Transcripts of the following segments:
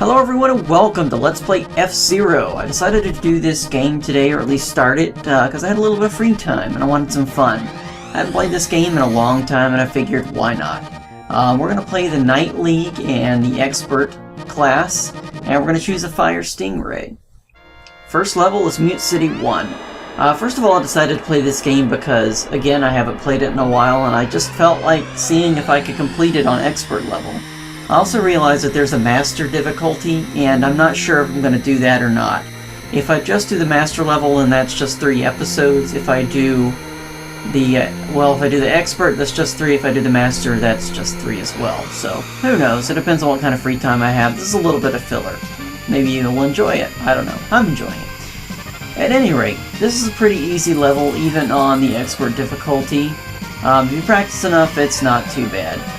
Hello everyone and welcome to Let's Play F-Zero. I decided to do this game today, or at least start it, because I had a little bit of free time and I wanted some fun. I haven't played this game in a long time and I figured, why not? We're going to play the Night League and the Expert class, and we're going to choose a Fire Stingray. First level is Mute City 1. First of all, I decided to play this game because, again, I haven't played it in a while and I just felt like seeing if I could complete it on Expert level. I also realized that there's a Master difficulty, and I'm not sure if I'm going to do that or not. If I just do the Master level, then that's just 3 episodes. If I do the, if I do the Expert, that's just 3. If I do the Master, that's just 3 as well. So, who knows? It depends on what kind of free time I have. This is a little bit of filler. Maybe you'll enjoy it. I don't know. I'm enjoying it. At any rate, this is a pretty easy level, even on the Expert difficulty. If you practice enough, it's not too bad.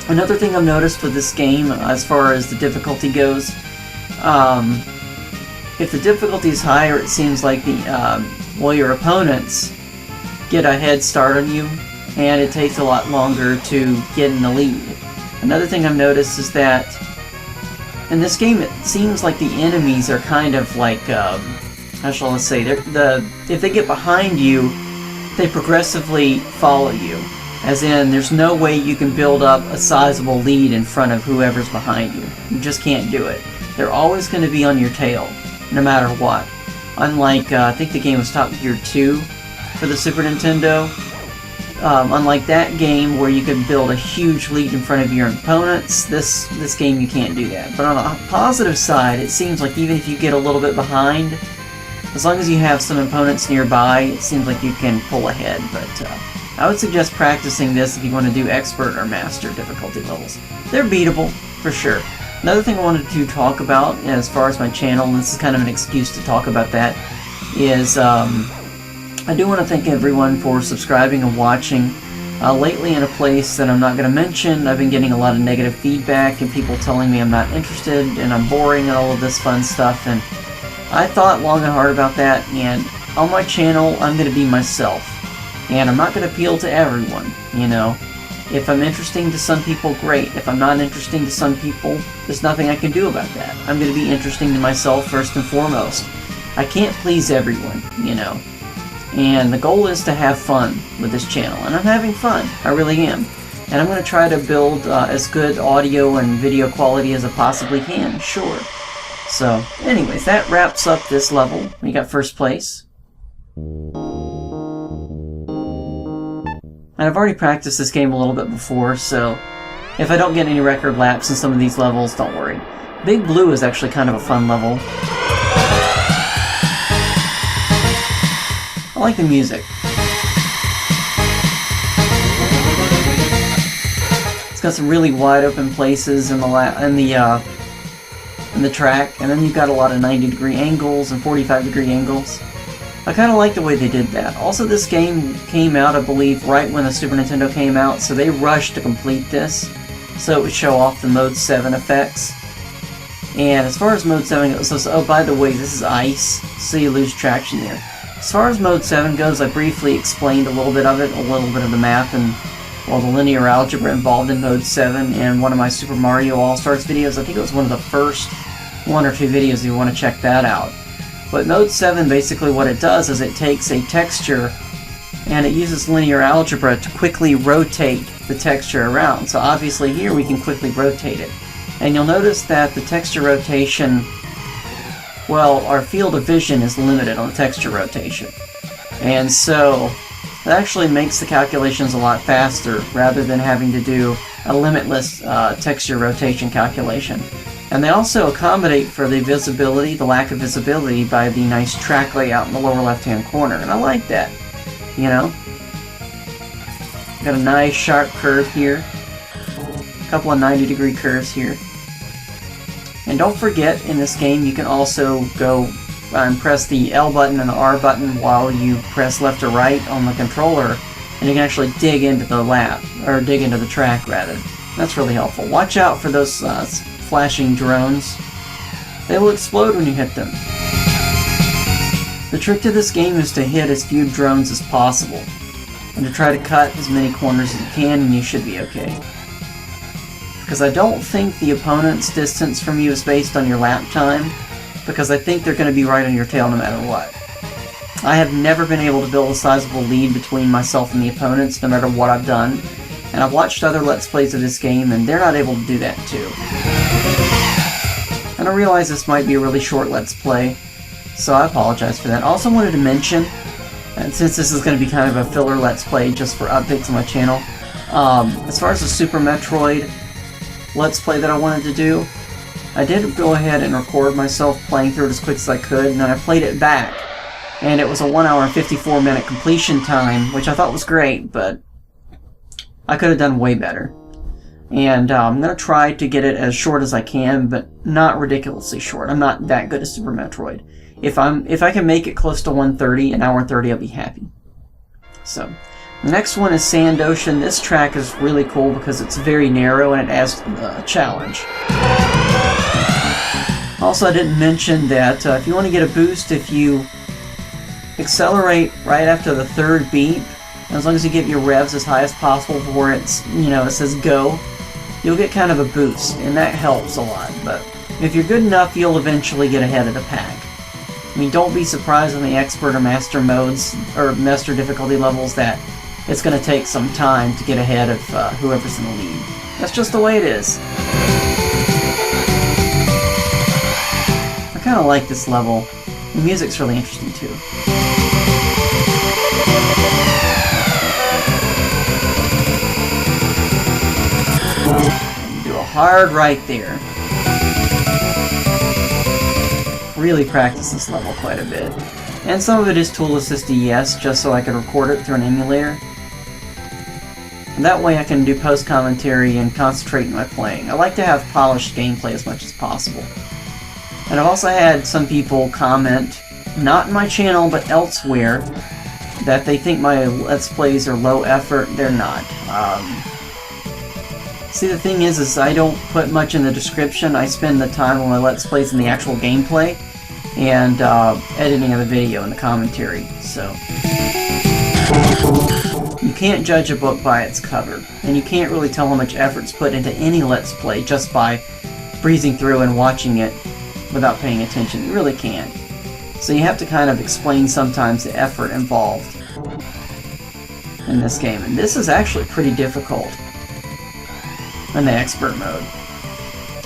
Another thing I've noticed with this game, as far as the difficulty goes, if the difficulty is higher, it seems like your opponents get a head start on you, and it takes a lot longer to get in the lead. Another thing I've noticed is that in this game, it seems like the enemies are kind of like, how shall I say, if they get behind you, they progressively follow you. As in, there's no way you can build up a sizable lead in front of whoever's behind you. You just can't do it. They're always going to be on your tail, no matter what. Unlike, I think the game was Top Gear 2 for the Super Nintendo. Unlike that game where you can build a huge lead in front of your opponents, this game you can't do that. But on a positive side, it seems like even if you get a little bit behind, as long as you have some opponents nearby, it seems like you can pull ahead. But I would suggest practicing this if you want to do Expert or Master difficulty levels. They're beatable, for sure. Another thing I wanted to talk about, as far as my channel, and this is kind of an excuse to talk about that, is I do want to thank everyone for subscribing and watching. Lately, in a place that I'm not going to mention, I've been getting a lot of negative feedback and people telling me I'm not interested and I'm boring and all of this fun stuff, and I thought long and hard about that, and on my channel, I'm going to be myself. And I'm not going to appeal to everyone, you know. If I'm interesting to some people, great. If I'm not interesting to some people, there's nothing I can do about that. I'm going to be interesting to myself first and foremost. I can't please everyone, you know. And the goal is to have fun with this channel. And I'm having fun. I really am. And I'm going to try to build as good audio and video quality as I possibly can, sure. So, anyways, that wraps up this level. We got first place. And I've already practiced this game a little bit before, so if I don't get any record laps in some of these levels, don't worry. Big Blue is actually kind of a fun level. I like the music. It's got some really wide open places in the track, and then you've got a lot of 90-degree angles and 45-degree angles. I kind of like the way they did that. Also, this game came out, I believe, right when the Super Nintendo came out, so they rushed to complete this, so it would show off the Mode 7 effects. And as far as Mode 7 goes, oh, by the way, this is ice, so you lose traction there. As far as Mode 7 goes, I briefly explained a little bit of it, a little bit of the math, and, well, the linear algebra involved in Mode 7 in one of my Super Mario All-Stars videos. I think it was one of the first 1 or 2 videos if you want to check that out. But Mode 7, basically what it does is it takes a texture and it uses linear algebra to quickly rotate the texture around. So obviously here we can quickly rotate it. And you'll notice that the texture rotation, well, our field of vision is limited on the texture rotation. And so that actually makes the calculations a lot faster rather than having to do a limitless texture rotation calculation. And they also accommodate for the visibility, the lack of visibility, by the nice track layout in the lower left-hand corner. And I like that, you know. Got a nice sharp curve here. A couple of 90-degree curves here. And don't forget, in this game, you can also go and press the L button and the R button while you press left or right on the controller. And you can actually dig into the lap, or dig into the track, rather. That's really helpful. Watch out for those flashing drones. They will explode when you hit them. The trick to this game is to hit as few drones as possible, and to try to cut as many corners as you can, and you should be okay. because I don't think the opponent's distance from you is based on your lap time, because I think they're going to be right on your tail no matter what. I have never been able to build a sizable lead between myself and the opponents, no matter what I've done, and I've watched other Let's Plays of this game, and they're not able to do that too. And I realize this might be a really short Let's Play, so I apologize for that. I also wanted to mention, and since this is going to be kind of a filler Let's Play just for updates on my channel, as far as the Super Metroid Let's Play that I wanted to do, I did go ahead and record myself playing through it as quick as I could, and then I played it back, and it was a 1 hour and 54 minute completion time, which I thought was great, but I could have done way better. And I'm going to try to get it as short as I can, but not ridiculously short. I'm not that good at Super Metroid. If I can make it close to 1:30, an hour and 30, I'll be happy. So, the next one is Sand Ocean. This track is really cool because it's very narrow and it adds to the challenge. Also, I didn't mention that if you want to get a boost, if you accelerate right after the third beat, as long as you get your revs as high as possible before it's, it says go, you'll get kind of a boost, and that helps a lot. But if you're good enough, you'll eventually get ahead of the pack. I mean, don't be surprised in the expert or master modes, or master difficulty levels, that it's going to take some time to get ahead of whoever's in the lead. That's just the way it is. I kind of like this level. The music's really interesting too. Do a hard right there. Really practice this level quite a bit. And some of it is tool assisted, yes, just so I can record it through an emulator. And that way I can do post commentary and concentrate in my playing. I like to have polished gameplay as much as possible. And I've also had some people comment, not in my channel but elsewhere, that they think my Let's Plays are low effort. They're not. See, the thing is I don't put much in the description. I spend the time on my Let's Plays in the actual gameplay and editing of the video and the commentary. So you can't judge a book by its cover, and you can't really tell how much effort's put into any Let's Play just by breezing through and watching it without paying attention. You really can't. So you have to kind of explain sometimes the effort involved in this game, and this is actually pretty difficult in the expert mode.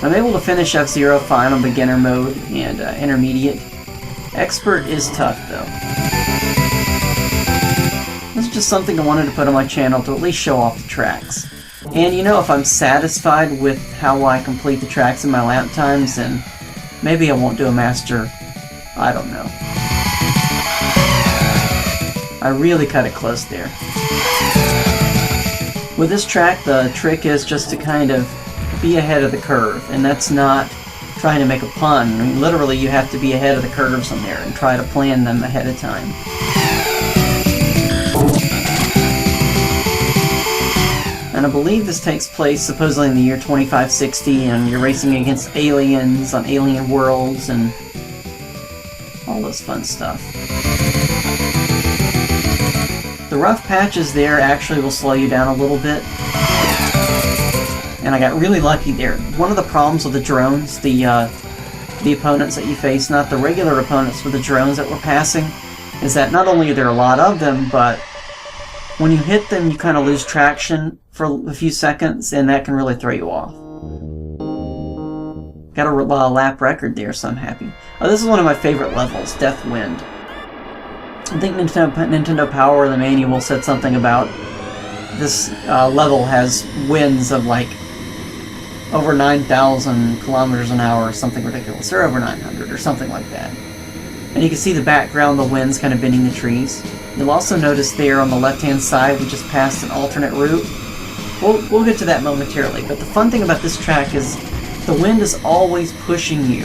I'm able to finish F-Zero fine on beginner mode and intermediate. Expert is tough though. This is just something I wanted to put on my channel to at least show off the tracks. And if I'm satisfied with how I complete the tracks in my lap times, then maybe I won't do a master. I don't know. I really cut it close there. With this track, the trick is just to kind of be ahead of the curve, and that's not trying to make a pun. I mean, literally, you have to be ahead of the curves on there and try to plan them ahead of time. And I believe this takes place supposedly in the year 2560, and you're racing against aliens on alien worlds and all this fun stuff. The rough patches there actually will slow you down a little bit. And I got really lucky there. One of the problems with the drones, the opponents that you face, not the regular opponents, but the drones that we're passing, is that not only are there a lot of them, but when you hit them you kind of lose traction for a few seconds, and that can really throw you off. Got a lap record there, so I'm happy. Oh, this is one of my favorite levels, Death Wind. I think Nintendo Power, the manual, said something about this level has winds of like over 9,000 kilometers an hour or something ridiculous, or over 900 or something like that. And you can see the background, the winds kind of bending the trees. You'll also notice there on the left-hand side we just passed an alternate route. We'll get to that momentarily, but the fun thing about this track is the wind is always pushing you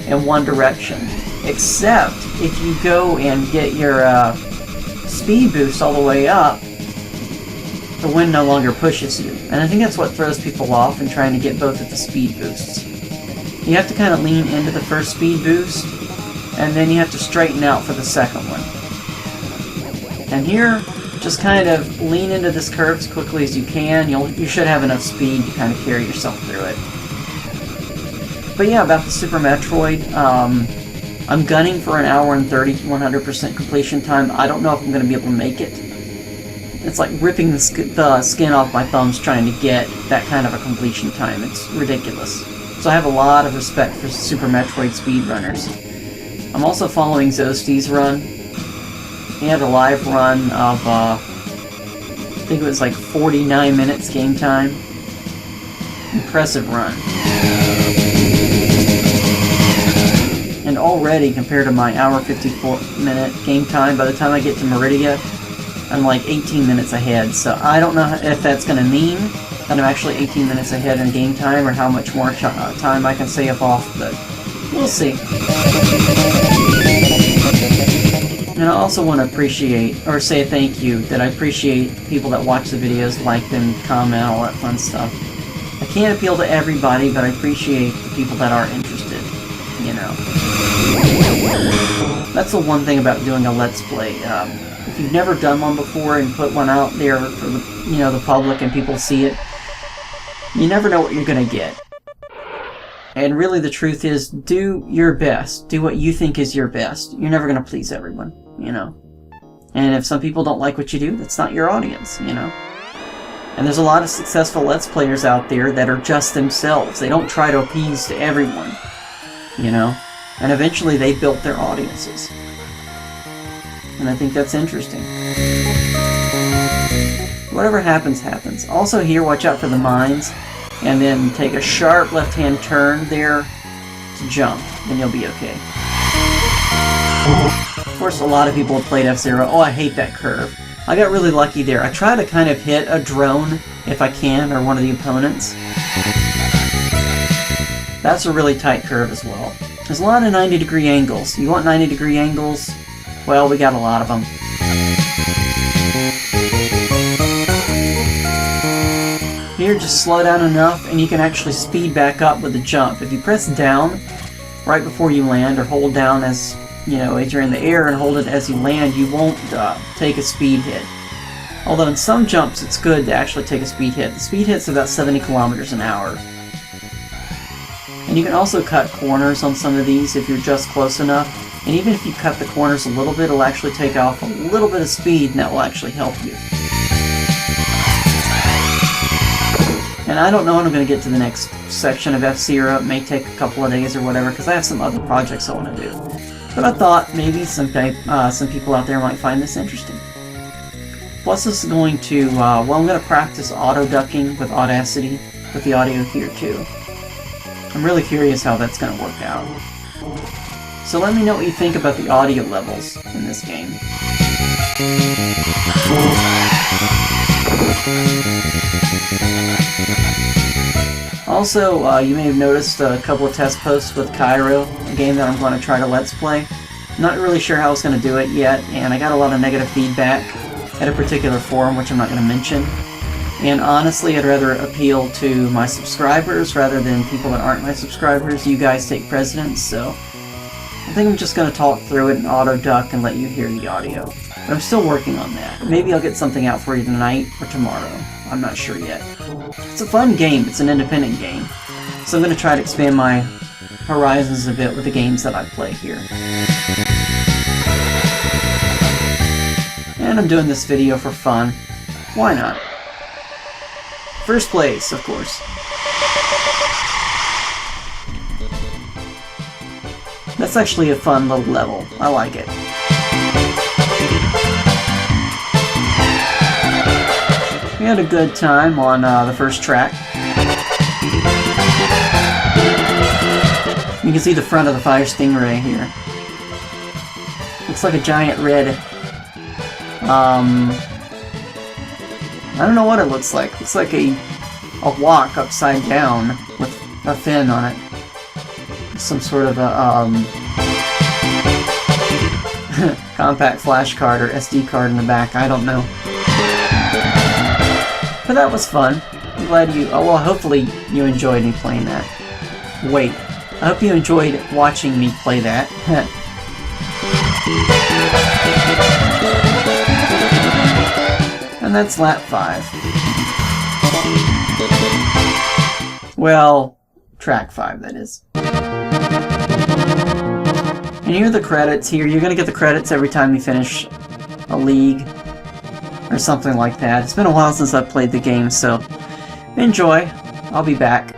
in one direction, except if you go and get your speed boost all the way up, the wind no longer pushes you. And I think that's what throws people off in trying to get both of the speed boosts. You have to kind of lean into the first speed boost, and then you have to straighten out for the second one. And here, just kind of lean into this curve as quickly as you can. You should have enough speed to kind of carry yourself through it. But yeah, about the Super Metroid, I'm gunning for an hour and 30 to 100% completion time. I don't know if I'm going to be able to make it. It's like ripping the skin off my thumbs trying to get that kind of a completion time. It's ridiculous. So I have a lot of respect for Super Metroid speedrunners. I'm also following Zosty's run. He had a live run of, I think it was like 49 minutes game time. Impressive run. And already, compared to my hour 54-minute game time, by the time I get to Meridia, I'm like 18 minutes ahead. So I don't know if that's going to mean that I'm actually 18 minutes ahead in game time, or how much more time I can save off, but we'll see. And I also want to appreciate, or say thank you, that I appreciate people that watch the videos, like them, comment, all that fun stuff. I can't appeal to everybody, but I appreciate the people that are interested, you know. That's the one thing about doing a Let's Play. If you've never done one before and put one out there for the, the public and people see it, you never know what you're going to get. And really the truth is, do your best. Do what you think is your best. You're never going to please everyone, And if some people don't like what you do, that's not your audience, And there's a lot of successful Let's Players out there that are just themselves. They don't try to appease to everyone, And eventually they built their audiences. And I think that's interesting. Whatever happens, happens. Also here, watch out for the mines. And then take a sharp left-hand turn there to jump. Then you'll be okay. Of course, a lot of people have played F-Zero. Oh, I hate that curve. I got really lucky there. I try to kind of hit a drone, if I can, or one of the opponents. That's a really tight curve as well. There's a lot of 90-degree angles. You want 90-degree angles? Well, we got a lot of them. Here, just slow down enough, and you can actually speed back up with the jump. If you press down right before you land, or hold down as you're in the air, and hold it as you land, you won't take a speed hit. Although in some jumps, it's good to actually take a speed hit. The speed hit's about 70 kilometers an hour. And you can also cut corners on some of these if you're just close enough. And even if you cut the corners a little bit, it'll actually take off a little bit of speed, and that will actually help you. And I don't know when I'm going to get to the next section of F-Zero. It may take a couple of days or whatever, because I have some other projects I want to do. But I thought maybe some people out there might find this interesting. Plus, this is going to, I'm going to practice auto-ducking with Audacity, with the audio here too. I'm really curious how that's going to work out. So let me know what you think about the audio levels in this game. Also, you may have noticed a couple of test posts with Cairo, a game that I'm going to try to Let's Play. I'm not really sure how I was going to do it yet, and I got a lot of negative feedback at a particular forum, which I'm not going to mention. And honestly, I'd rather appeal to my subscribers rather than people that aren't my subscribers. You guys take precedence, so I think I'm just going to talk through it and auto-duck and let you hear the audio. But I'm still working on that. Maybe I'll get something out for you tonight or tomorrow. I'm not sure yet. It's a fun game. It's an independent game. So I'm going to try to expand my horizons a bit with the games that I play here. And I'm doing this video for fun. Why not? First place, of course. That's actually a fun little level. I like it. We had a good time on the first track. You can see the front of the Fire Stingray here. Looks like a giant red... I don't know what it looks like. It looks like a wok upside down with a fin on it. Some sort of a compact flash card or SD card in the back. I don't know. But that was fun. I'm glad you... Oh, well, hopefully you enjoyed me playing that. Wait. I hope you enjoyed watching me play that. And that's lap 5. Well, track 5, that is. And here are the credits here. You're going to get the credits every time you finish a league or something like that. It's been a while since I've played the game, so enjoy. I'll be back.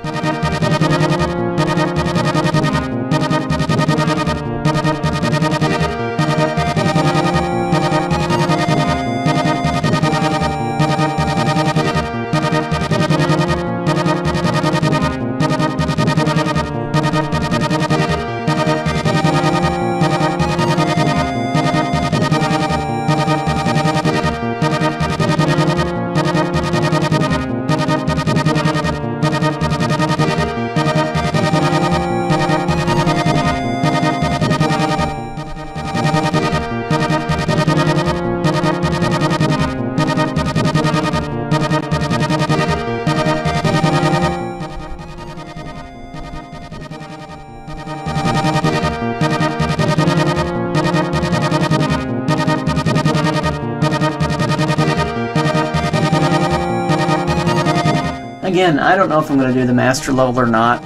Again, I don't know if I'm going to do the master level or not.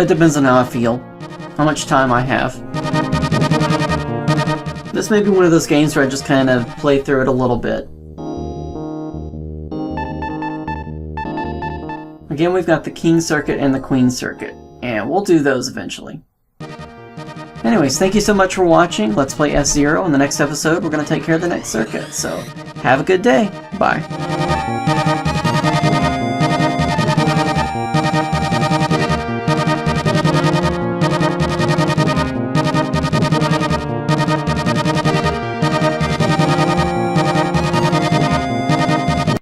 It depends on how I feel, how much time I have. This may be one of those games where I just kind of play through it a little bit. Again, we've got the King Circuit and the Queen Circuit, and we'll do those eventually. Anyways, thank you so much for watching. Let's play F-Zero. In the next episode, we're going to take care of the next circuit, so have a good day. Bye.